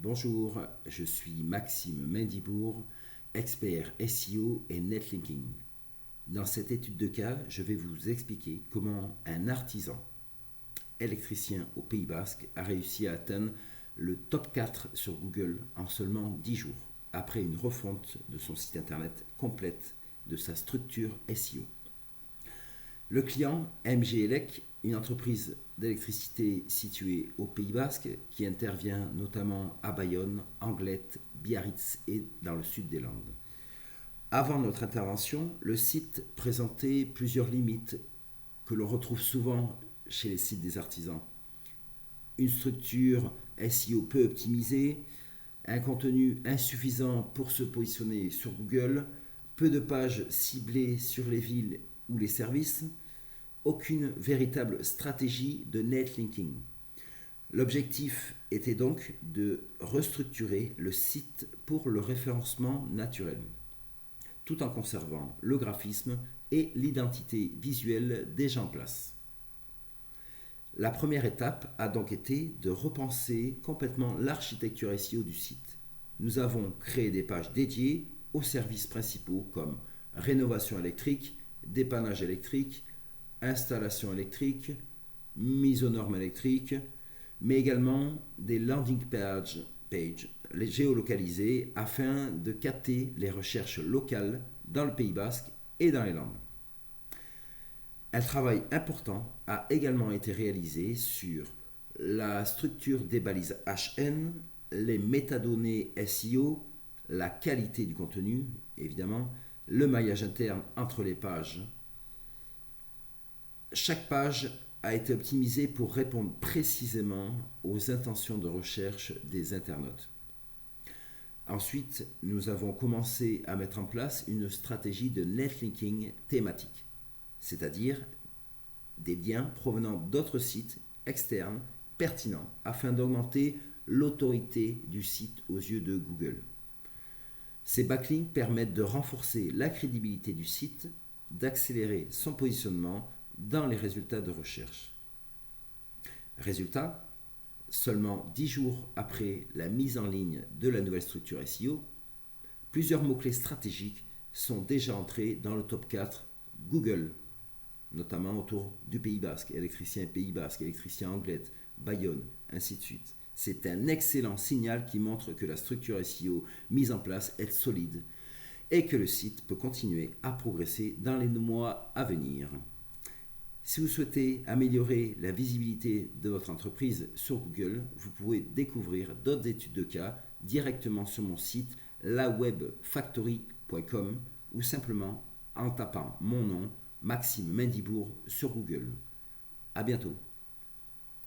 Bonjour, je suis Maxime Mendibourg, expert SEO et netlinking. Dans cette étude de cas, je vais vous expliquer comment un artisan électricien au Pays Basque a réussi à atteindre le top 4 sur Google en seulement 10 jours, après une refonte de son site internet complète de sa structure SEO. Le client MG Elec, une entreprise d'électricité située au Pays Basque qui intervient notamment à Bayonne, Anglet, Biarritz et dans le sud des Landes. Avant notre intervention, le site présentait plusieurs limites que l'on retrouve souvent chez les sites des artisans. Une structure SEO peu optimisée, un contenu insuffisant pour se positionner sur Google, peu de pages ciblées sur les villes ou les services, aucune véritable stratégie de netlinking. L'objectif était donc de restructurer le site pour le référencement naturel, tout en conservant le graphisme et l'identité visuelle déjà en place. La première étape a donc été de repenser complètement l'architecture SEO du site. Nous avons créé des pages dédiées aux services principaux comme rénovation électrique, dépannage électrique, installation électrique, mise aux normes électriques, mais également des landing pages géolocalisées afin de capter les recherches locales dans le Pays Basque et dans les Landes. Un travail important a également été réalisé sur la structure des balises HN, les métadonnées SEO, la qualité du contenu, évidemment, le maillage interne entre les pages. Chaque page a été optimisée pour répondre précisément aux intentions de recherche des internautes. Ensuite, nous avons commencé à mettre en place une stratégie de netlinking thématique, c'est-à-dire des liens provenant d'autres sites externes pertinents afin d'augmenter l'autorité du site aux yeux de Google. Ces backlinks permettent de renforcer la crédibilité du site, d'accélérer son positionnement dans les résultats de recherche. Résultat, seulement 10 jours après la mise en ligne de la nouvelle structure SEO, plusieurs mots-clés stratégiques sont déjà entrés dans le top 4 Google, notamment autour du Pays Basque, électricien Pays Basque, électricien Anglet, Bayonne, ainsi de suite. C'est un excellent signal qui montre que la structure SEO mise en place est solide et que le site peut continuer à progresser dans les mois à venir. Si vous souhaitez améliorer la visibilité de votre entreprise sur Google, vous pouvez découvrir d'autres études de cas directement sur mon site lawebfactory.com ou simplement en tapant mon nom, Maxime Mendibourg, sur Google. À bientôt.